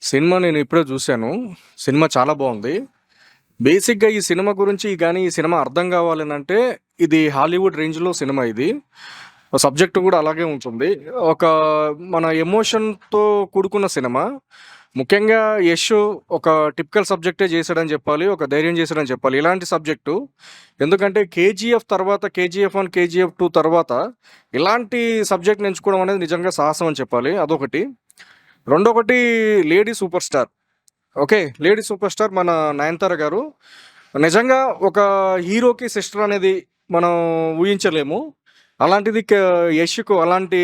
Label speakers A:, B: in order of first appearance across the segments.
A: Cinema నేను ఇప్పుడే చూశాను. సినిమా చాలా బావుంది. బేసిక్‌గా ఈ సినిమా గురించి గాని, ఈ సినిమా అర్థం కావాలనంటే, ఇది హాలీవుడ్ రేంజ్‌లో సినిమా ఇది. సబ్జెక్ట్ కూడా అలాగే ఉంటుంది. ఒక మన ఎమోషన్‌తో కూడుకున్న సినిమా. ముఖ్యంగా యష్ ఒక టిపికల్ సబ్జెక్టే చేశాడని చెప్పాలి. ఒక ధైర్యం చేశాడని చెప్పాలి. ఇలాంటి సబ్జెక్టు ఎందుకంటే 'కేజీఎఫ్' తర్వాత 'కేజీఎఫ్ 1', 'కేజీఎఫ్ 2' తర్వాత ఇలాంటి సబ్జెక్ట్‌ని ఎంచుకోవడం అనేది నిజంగా సాహసం అని చెప్పాలి. అదొకటి. రెండొకటి lady super star. Okay. Lady super star మన 'నయనతార' గారు. నిజంగా ఒక హీరోకి సిస్టర్ అనేది మనం ఊహించలేము. అలాంటిది 'యష్‌కు' అలాంటి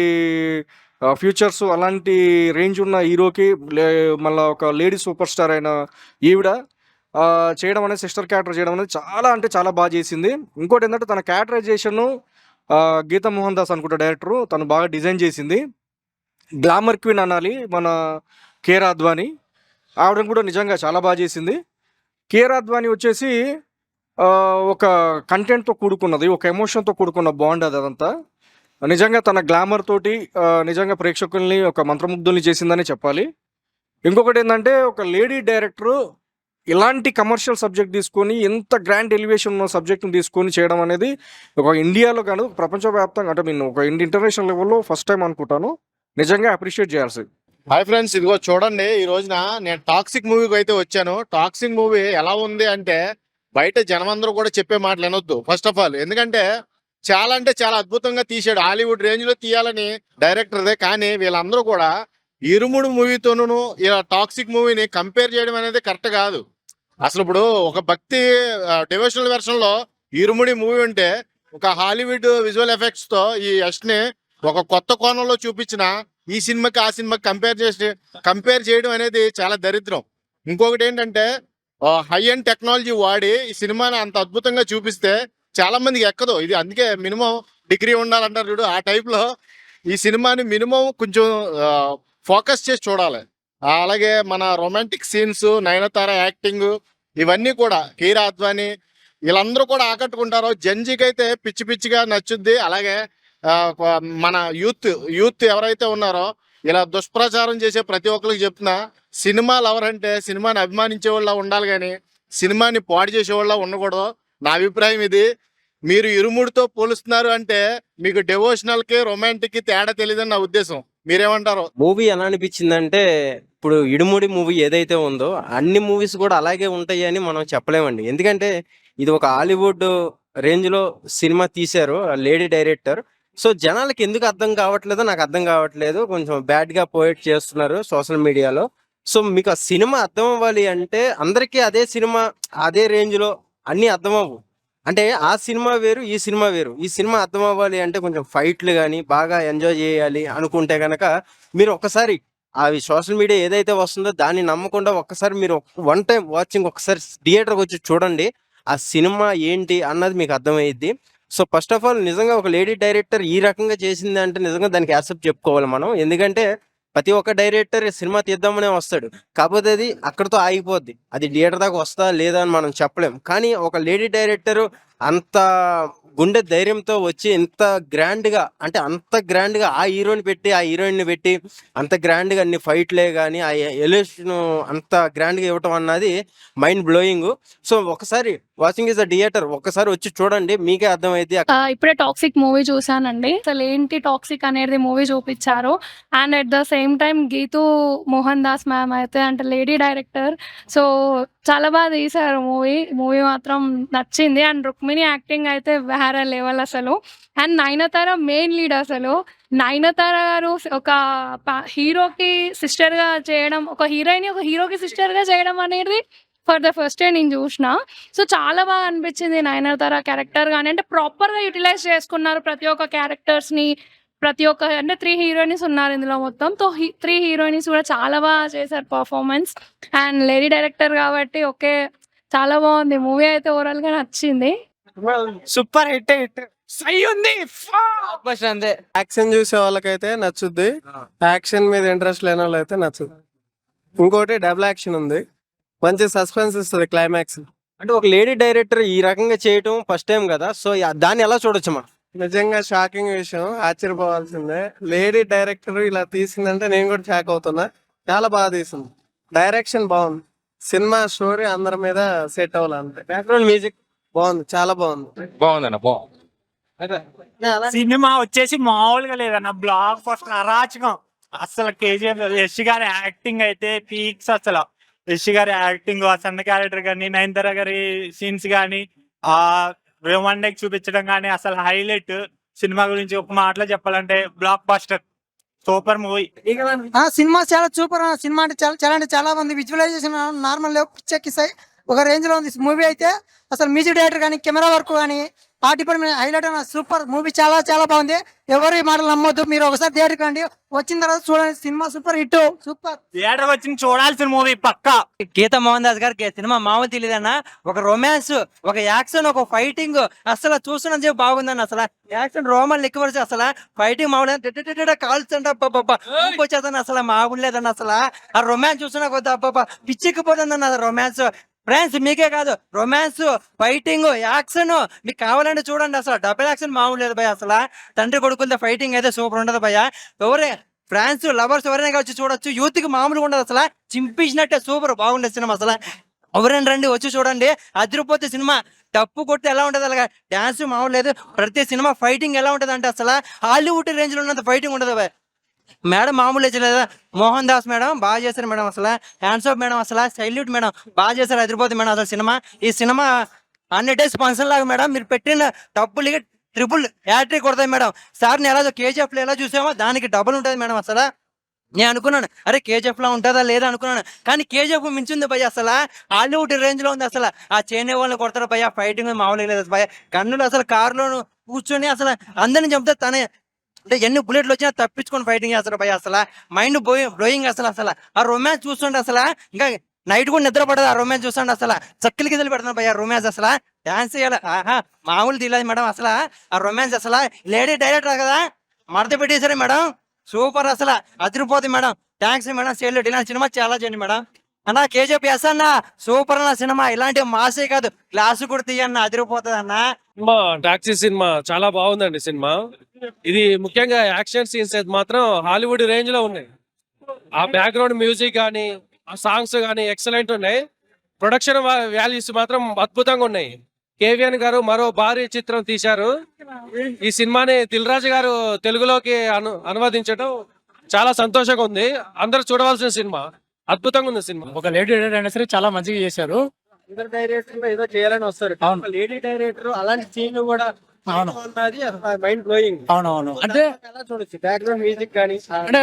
A: ఫ్యూచర్స్ అలాంటి రేంజ్ ఉన్న హీరోకి మళ్ళా ఒక లేడీ సూపర్ స్టార్ అయిన ఈవిడ చేయడం అనేది సిస్టర్ క్యారెక్టర్ చేయడం అనేది చాలా అంటే చాలా బా చేసింది. ఇంకోటేంటంటే తన క్యారెక్టరైజేషను గీతా మోహన్ దాస్ అనుకుంటా డైరెక్టరు. తను బాగా డిజైన్ చేసింది. గ్లామర్ క్వీన్ అనాలి మన 'కేర్ అద్వానీ'. ఆవిడని కూడా నిజంగా చాలా బా చేసింది. 'కేర్ అద్వానీ' వచ్చేసి ఒక కంటెంట్‌తో కూడుకున్నది. ఒక ఎమోషన్‌తో కూడుకున్న బాండ్ అదంతా. నిజంగా తన గ్లామర్ తోటి నిజంగా ప్రేక్షకుల్ని ఒక మంత్రముగ్ధుల్ని చేసిందనే చెప్పాలి. ఇంకొకటేందంటే ఒక లేడీ డైరెక్టరు ఇలాంటి కమర్షియల్ సబ్జెక్ట్ తీసుకొని ఇంత గ్రాండ్ ఎలివేషన్ ఉన్న సబ్జెక్ట్‌ని తీసుకొని చేయడం అనేది ఒక ఇండియాలో కాదు ప్రపంచవ్యాప్తంగా అంటే ఒక ఇంటర్నేషనల్ లెవెల్‌లో ఫస్ట్ టైమ్ అనుకుంటాను. నిజంగా అప్రిషియేట్ చేయాల్సింది.
B: హాయ్ ఫ్రెండ్స్, ఇదిగో చూడండి. ఈ రోజున నేను టాక్సిక్ మూవీకి అయితే వచ్చాను. టాక్సిక్ మూవీ ఎలా ఉంది అంటే బయట జనమందరూ కూడా చెప్పే మాటలు వినొద్దు ఫస్ట్ ఆఫ్ ఆల్. ఎందుకంటే చాలా అంటే చాలా అద్భుతంగా తీసాడు. హాలీవుడ్ రేంజ్ లో తీయాలని డైరెక్టర్దే. కానీ వీళ్ళందరూ కూడా ఇరుముడు మూవీతోనూ ఇలా టాక్సిక్ మూవీని కంపేర్ చేయడం అనేది కరెక్ట్ కాదు. అసలు ఇప్పుడు ఒక భక్తి డివోషనల్ వెర్షన్ లో ఇరుముడి మూవీ ఉంటే ఒక హాలీవుడ్ విజువల్ ఎఫెక్ట్స్ తో ఈ యష్ ని ఒక కొత్త కోణంలో చూపించిన ఈ సినిమాకి ఆ సినిమాకి కంపేర్ చేయడం అనేది చాలా దరిద్రం. ఇంకొకటి ఏంటంటే హై అండ్ టెక్నాలజీ వాడి ఈ సినిమాని అంత అద్భుతంగా చూపిస్తే చాలా మందికి ఎక్కదు ఇది. అందుకే మినిమం డిగ్రీ ఉండాలంటారు చూడు, ఆ టైప్ లో ఈ సినిమాని మినిమం కొంచెం ఫోకస్ చేసి చూడాలి. అలాగే మన రొమాంటిక్ సీన్స్, నయనతార యాక్టింగ్, ఇవన్నీ కూడా కీరా అద్వానీ వీళ్ళందరూ కూడా ఆకట్టుకుంటారు. జంజీకి అయితే పిచ్చి పిచ్చిగా నచ్చుద్ది. అలాగే మన యూత్ ఎవరైతే ఉన్నారో ఇలా దుష్ప్రచారం చేసే ప్రతి ఒక్కరికి చెప్తున్నా, సినిమాలు ఎవరంటే సినిమాని అభిమానించే వాళ్ళ ఉండాలి కానీ సినిమాని పాడు చేసే వాళ్ళ ఉండకూడదు. నా అభిప్రాయం ఇది. మీరు ఇరుముడితో పోలుస్తున్నారు అంటే మీకు డెవోషనల్ కి రొమాంటిక్ కి తేడా తెలియదని నా ఉద్దేశం. మీరేమంటారు?
C: మూవీ ఎలా అనిపించిందంటే, ఇప్పుడు ఇడుముడి మూవీ ఏదైతే ఉందో అన్ని మూవీస్ కూడా అలాగే ఉంటాయి అని మనం చెప్పలేమండి. ఎందుకంటే ఇది ఒక హాలీవుడ్ రేంజ్ లో సినిమా తీశారు లేడీ డైరెక్టర్. సో జనాలకి ఎందుకు అర్థం కావట్లేదో నాకు అర్థం కావట్లేదు. కొంచెం బ్యాడ్ గా పోయేట్ చేస్తున్నారు సోషల్ మీడియాలో. సో మీకు ఆ సినిమా అర్థం అవ్వాలి అంటే అందరికీ అదే సినిమా అదే రేంజ్ లో అన్ని అర్థం అవ్వు. అంటే ఆ సినిమా వేరు, ఈ సినిమా వేరు. ఈ సినిమా అర్థం అవ్వాలి అంటే కొంచెం ఫైట్లు కానీ బాగా ఎంజాయ్ చేయాలి అనుకుంటే కనుక మీరు ఒక్కసారి అవి సోషల్ మీడియా ఏదైతే వస్తుందో దాన్ని నమ్మకుండా ఒక్కసారి మీరు వన్ టైం వాచింగ్ ఒకసారి థియేటర్కి వచ్చి చూడండి. ఆ సినిమా ఏంటి అన్నది మీకు అర్థమయ్యిద్ది. సో ఫస్ట్ ఆఫ్ ఆల్ నిజంగా ఒక లేడీ డైరెక్టర్ ఈ రకంగా చేసింది అంటే నిజంగా దానికి యాక్సెప్ట్ చెప్పుకోవాలి మనం. ఎందుకంటే ప్రతి ఒక్క డైరెక్టర్ సినిమా తీద్దామనే వస్తాడు, కాకపోతే అది అక్కడితో ఆగిపోద్ది. అది థియేటర్ దాకా వస్తా లేదా అని మనం చెప్పలేం. కానీ ఒక లేడీ డైరెక్టర్ అంత గుండె ధైర్యంతో వచ్చి అంత గ్రాండ్ గా ఆ హీరోని పెట్టి ఆ హీరోయిన్ ని పెట్టి అంత గ్రాండ్ గా అన్ని ఫైట్లే కానీ ఆ ఎలివేషన్ అంత గ్రాండ్ గా ఇవ్వటం అన్నది మైండ్ బ్లోయింగ్. సో ఒకసారి వాచింగ్ ఇస్ ద థియేటర్ ఒక్కసారి వచ్చి చూడండి, మీకే అర్థమైంది.
D: ఇప్పుడే టాక్సిక్ మూవీ చూసానండి. అసలు ఏంటి టాక్సిక్ అనేది మూవీ చూపించారు. And at the same time Geethu Mohan Das ma'am అయితే అంటే లేడీ డైరెక్టర్. సో చాలా బాగా తీశారు మూవీ మాత్రం నచ్చింది. అండ్ రుక్మిణి యాక్టింగ్ అయితే వేరే లెవెల్ అసలు. అండ్ నయనతార మెయిన్ లీడ్ అసలు. నయనతార గారు ఒక హీరోకి సిస్టర్ గా చేయడం, ఒక హీరోయిన్ ఒక హీరోకి సిస్టర్ గా చేయడం అనేది ఫర్ ద ఫస్ట్ టైం నేను చూసిన. సో చాలా బాగా అనిపించింది నయనతార క్యారెక్టర్ కానీ. అంటే ప్రాపర్గా యూటిలైజ్ చేసుకున్నారు ప్రతి ఒక్క క్యారెక్టర్స్ని. ప్రతి ఒక్క అంటే 3 హీరోయిన్స్ ఉన్నారు ఇందులో మొత్తం. సో 3 హీరోయిన్స్ కూడా చాలా బాగా చేశారు పర్ఫార్మెన్స్. అండ్ లేడీ డైరెక్టర్ కాబట్టి ఓకే, చాలా బాగుంది మూవీ అయితే. ఓవరాల్ గా నచ్చింది.
E: సూపర్ హిట్ సై ఉంది.
C: అంతే
E: యాక్షన్ చూసే వాళ్ళకైతే నచ్చుద్ది, యాక్షన్ మీద ఇంట్రెస్ట్ లేని వాళ్ళైతే నచ్చుద్ది. ఇంకోటి డబుల్ యాక్షన్ ఉంది, మంచి సస్పెన్స్ ఇస్తుంది క్లైమాక్స్.
C: అంటే ఒక లేడీ డైరెక్టర్ ఈ రకంగా చేయటం ఫస్ట్ టైం కదా. సో దాన్ని ఎలా చూడొచ్చు మనం?
E: నిజంగా షాకింగ్ విషయం, ఆశ్చర్యపోవాల్సిందే. లేడీ డైరెక్టర్ ఇలా తీసిందంటే నేను కూడా షాక్ అవుతున్నా. చాలా బాగా తీసింది. డైరెక్షన్ బాగుంది. సినిమా స్టోరీ అందరి మీద సెట్ అవ్వాలి అంతే.
C: బ్యాక్గ్రౌండ్ మ్యూజిక్
E: బాగుంది, చాలా బాగుంది.
F: బాగుందన్న బాగుంది.
G: సినిమా వచ్చేసి మామూలుగా లేదన్న, బ్లాక్ ఫస్ట్ అరాచకం. అసలు కేజీఎఫ్ యష్ గారి యాక్టింగ్ అయితే పీక్స్. అసలు యష్ గారి యాక్టింగ్, వసంత క్యారెక్టర్ కానీ, నయనతార గారి సీన్స్ కానీ, ఆ రొమాంటిక్ చూపించడం కానీ అసలు హైలైట్. సినిమా గురించి ఒక మాటలో చెప్పాలంటే block buster, super movie.
H: Cinema చాలా సూపర్. సినిమా అంటే చాలా బాగుంది. విజువలైజేషన్ నార్మల్ లేవు, పిచ్చెక్కిస్తాయి. ఒక రేంజ్ లో ఉంది మూవీ అయితే. అసలు మ్యూజిక్ డైరెక్టర్ కానీ, కెమెరా వర్క్ కానీ, ఆ డిపార్ట్మెంట్ హైలైట్ అయిన సూపర్ మూవీ. చాలా బాగుంది. ఎవరు ఈ మాటలు నమ్మొద్దు. మీరు ఒకసారి థియేటర్కి రండి, వచ్చిన తర్వాత చూడండి. Cinema super hit, super.
G: Theatre వచ్చి చూడాల్సిన మూవీ పక్కా.
I: గీతా మోహన్ దాస్ గారికి సినిమా మామూలు తెలియదన్న. ఒక రొమాన్స్, ఒక యాక్షన్, ఒక ఫైటింగ్ అసలు చూస్తున్న సేపు బాగుందన్న. అసలు యాక్షన్ రోమన్ ఎక్కువ, అసలు ఫైటింగ్ మామూలు కాల్చండి వచ్చేదన్న. అసలు మామూలు లేదన్న. అసలు ఆ రొమాన్స్ చూస్తున్నా కొద్ది అబ్బా పిచ్చెక్కిపోతుందన్న రొమాన్స్. ఫ్రెండ్స్ మీకే కాదు, రొమాన్స్, ఫైటింగ్, యాక్షన్ మీకు కావాలంటే చూడండి. అసలు డబుల్ యాక్షన్ మామూలు లేదు భయ. అసలు తండ్రి కొడుకులతో ఫైటింగ్ అయితే సూపర్ ఉండదు భయ. ఎవరే ఫ్రాన్స్ లవర్స్ ఎవరైనా వచ్చి చూడొచ్చు. యూత్ కి మామూలుగా ఉండదు. అసలు చింపించినట్టే సూపర్ బాగుండే సినిమా. అసలు ఎవరైనా రండి, వచ్చి చూడండి. అదిరిపోతే సినిమా. టప్పు కొట్టి ఎలా ఉంటది, అలాగా డాన్స్ మామూలు లేదు. ప్రతి సినిమా ఫైటింగ్ ఎలా ఉంటది అంటే అసలు హాలీవుడ్ రేంజ్ లో ఉన్నంత ఫైటింగ్ ఉండదు భయ. మేడం మామూలు లేదా, మోహన్ దాస్ మేడం బాగా చేశారు మేడం. అసలు హ్యాండ్స్ ఆఫ్ మేడం, అసలు సైల్యూట్ మేడం, బాగా చేశారు. అదిరిపోతుంది మేడం అసలు సినిమా. ఈ సినిమా 100 days ఫంక్షన్ లాగా మేడం. మీరు పెట్టిన డబ్బులకి ట్రిపుల్ హ్యాట్రిక్ కొడతాయి మేడం. సార్ నేను ఎలా కేజీఎఫ్ లో ఎలా చూసామో దానికి డబుల్ ఉంటుంది మేడం. అసలు నేను అనుకున్నాను, అరే కేజీఎఫ్ లో ఉంటుందా లేదా అనుకున్నాను, కానీ కేజీఎఫ్ మించింది భయ. అసలు హాలీవుడ్ రేంజ్ లో ఉంది. అసలు ఆ చేనే వాళ్ళని కొడతారు భయ. ఫైటింగ్ మామూలుగా లేదు భయ. గన్నులు అసలు కారులోను కూర్చొని అసలు అందరిని చంపితే తనే అంటే ఎన్ని బుల్లెట్లు వచ్చినా తప్పించుకొని ఫైటింగ్ చేస్తారు భయ. అసలు మైండ్ బ్లోయింగ్. అసలు ఆ రొమాన్స్ చూస్తుంటే అసలు ఇంకా నైట్ కూడా నిద్ర పడదు. ఆ రొమాన్స్ చూస్తుంటే అసలు చక్కలు గిద్దలు పెడుతున్నారు భయ. రొమాన్స్ అసలు డాన్స్ చేయాలి, ఆహా మామూలు తెలియదు మేడం. అసలు ఆ రొమాన్స్ అసలు లేడీ డైరెక్టర్ కదా, మడత పెట్టేశారు మేడం. సూపర్, అసలు అదిరిపోతుంది మేడం. Thanks madam. సేల్ ఇలాంటి సినిమా చాలా చేయండి మేడం. అన్న కేజీఎఫ్ ఎస్ అన్న, సూపర్ అన్న సినిమా. ఇలాంటి మాసే కాదు, క్లాసు కూడా తీయన్న, అదిరిపోతుంది అన్న.
E: టాక్సీ సినిమా చాలా బాగుందండి. సినిమా ఇది ముఖ్యంగా యాక్షన్ సీన్స్ అయితే మాత్రం హాలీవుడ్ రేంజ్ లో ఉన్నాయి. ఆ బ్యాక్గ్రౌండ్ మ్యూజిక్ కానీ, ఆ సాంగ్స్ కానీ ఎక్సలెంట్ ఉన్నాయి. ప్రొడక్షన్ వాల్యూస్ మాత్రం అద్భుతంగా ఉన్నాయి. కేవీఎన్ గారు మరో భారీ చిత్రం తీశారు. ఈ సినిమాని దిల్ రాజు గారు తెలుగులోకి అనువదించడం చాలా సంతోషంగా ఉంది. అందరూ చూడవలసిన సినిమా. అద్భుతంగా ఉంది సినిమా.
G: ఒక లేడీ డైరెక్టర్ అయినా సరే చాలా మంచిగా చేశారు.
E: ఇద్దరు డైరెక్టర్ ఏదో చేయాలని వస్తారు.
G: అవును.
E: లేడీ డైరెక్టర్ అలాంటి సీన్ కూడా
G: అవును.
E: Mind blowing.
G: అవునవును. అంటే
E: చూడొచ్చు బ్యాక్గ్రౌండ్ మ్యూజిక్ కానీ.
G: అంటే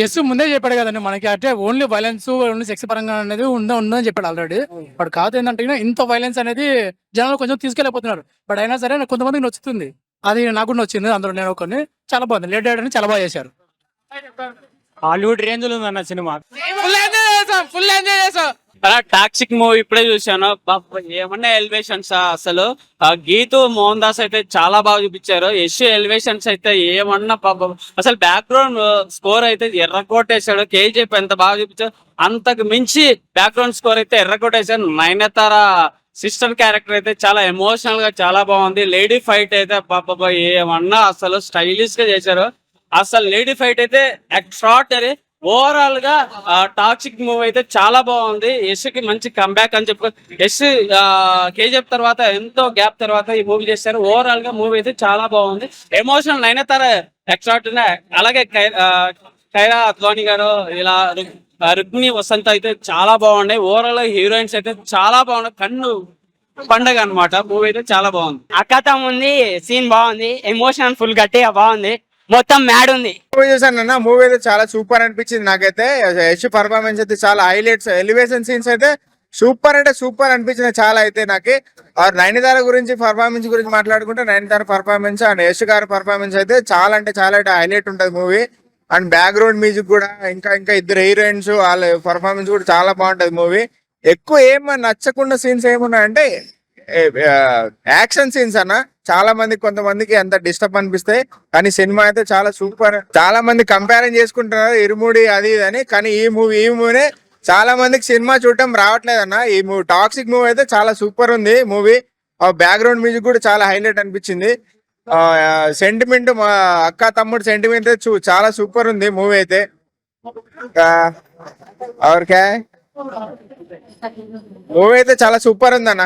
G: ఎస్ ముందే చెప్పాడు కదండి మనకి. అంటే ఓన్లీ వైలెన్స్, ఓన్లీ సెక్స్ పరంగా అనేది ఉందని చెప్పాడు ఆల్రెడీ. బట్ కాదు ఏంటంటే ఇంత వైలెన్స్ అనేది జనాలు కొంచెం తీసుకెళ్ళిపోతున్నారు. బట్ అయినా సరే కొంతమందికి నచ్చుతుంది. అది నాకు కూడా నచ్చింది. అందులో నేను కొన్ని చాలా బాగుంది. లేడీ డైరెక్టర్ చాలా బాగా చేశారు. హాలీవుడ్ రేంజ్ లో ఉందన్న సినిమా.
J: ఫుల్ ఎంజాయ్ చేసాం. టాక్సిక్ మూవీ ఇప్పుడే చూసాను. ఏమన్నా ఎలివేషన్స్ అసలు. గీతు మోహన్ దాస్ అయితే చాలా బాగా చూపించారు. యశ్ ఎలివేషన్స్ అయితే ఏమన్నా పాపం. అసలు బ్యాక్గ్రౌండ్ స్కోర్ అయితే ఎర్రకోటేశాడు. కేజీఎఫ్ ఎంత బాగా చూపించారు. అంతకు మించి బ్యాక్గ్రౌండ్ స్కోర్ అయితే ఎర్రకోటేశాడు. నయనతార సిస్టర్ క్యారెక్టర్ అయితే చాలా ఎమోషనల్ గా చాలా బాగుంది. లేడీ ఫైట్ అయితే పాప ఏమన్నా అసలు స్టైలిష్ గా చేశారు. అసలు లేడీ ఫైట్ అయితే ఎక్స్ట్రాడినరీ. ఓవరాల్ గా టాక్సిక్ మూవీ అయితే చాలా బాగుంది. యశ్ కి మంచి కంబ్యాక్ అని చెప్పుకో. యశ్ కేజీఎఫ్ తర్వాత ఎంతో గ్యాప్ తర్వాత ఈ మూవీ చేశారు. ఓవరాల్ గా మూవీ అయితే చాలా బాగుంది. Emotional Nayanthara extraordinary. అలాగే కైరా అద్వానీ గారు, ఇలా రుక్మిణి వసంత అయితే చాలా బాగున్నాయి. ఓవరాల్ గా హీరోయిన్స్ అయితే చాలా బాగున్నాయి. కన్ను పండగ అన్నమాట. మూవీ అయితే చాలా బాగుంది.
I: అక్కతం ఉంది, సీన్ బాగుంది, ఎమోషన్ ఫుల్ గట్టిగా బాగుంది, మొత్తం మ్యాడ్ ఉంది.
B: మూవీ చూసాను. మూవీ అయితే చాలా సూపర్ అనిపించింది నాకైతే. యశ్ పర్ఫార్మెన్స్ అయితే చాలా హైలైట్స్, ఎలివేషన్ సీన్స్ అయితే సూపర్ అంటే సూపర్ అనిపించింది చాలా అయితే నాకు. నయనతార గురించి పర్ఫార్మెన్స్ గురించి మాట్లాడుకుంటే నయనతార పర్ఫార్మెన్స్ అండ్ యశ్ గారి పర్ఫార్మెన్స్ అయితే చాలా అంటే చాలా హైలైట్ ఉంటుంది మూవీ. అండ్ బ్యాక్గ్రౌండ్ మ్యూజిక్ కూడా ఇంకా ఇద్దరు హీరోయిన్స్ వాళ్ళ పర్ఫార్మెన్స్ కూడా చాలా బాగుంటది మూవీ. ఎక్కువ ఏమన్నా నచ్చకుండా సీన్స్ ఏమున్నాయంటే యాక్షన్ సీన్స్ అన్న. చాలా మంది కొంతమందికి ఎంత డిస్టర్బ్ అనిపిస్తాయి, కానీ సినిమా అయితే చాలా సూపర్. చాలా మంది కంపారిజన్ చేసుకుంటున్నారు ఇరుముడి అది ఇది అని, కానీ ఈ మూవీనే చాలా మందికి సినిమా చూడటం రావట్లేదు అన్న. ఈ మూవీ టాక్సిక్ మూవీ అయితే చాలా సూపర్ ఉంది మూవీ. బ్యాక్గ్రౌండ్ మ్యూజిక్ కూడా చాలా హైలైట్ అనిపించింది. సెంటిమెంట్, మా అక్క తమ్ముడు సెంటిమెంట్ చాలా సూపర్ ఉంది మూవీ అయితే.
F: और क्या है మూవీ అయితే చాలా సూపర్ ఉందన్న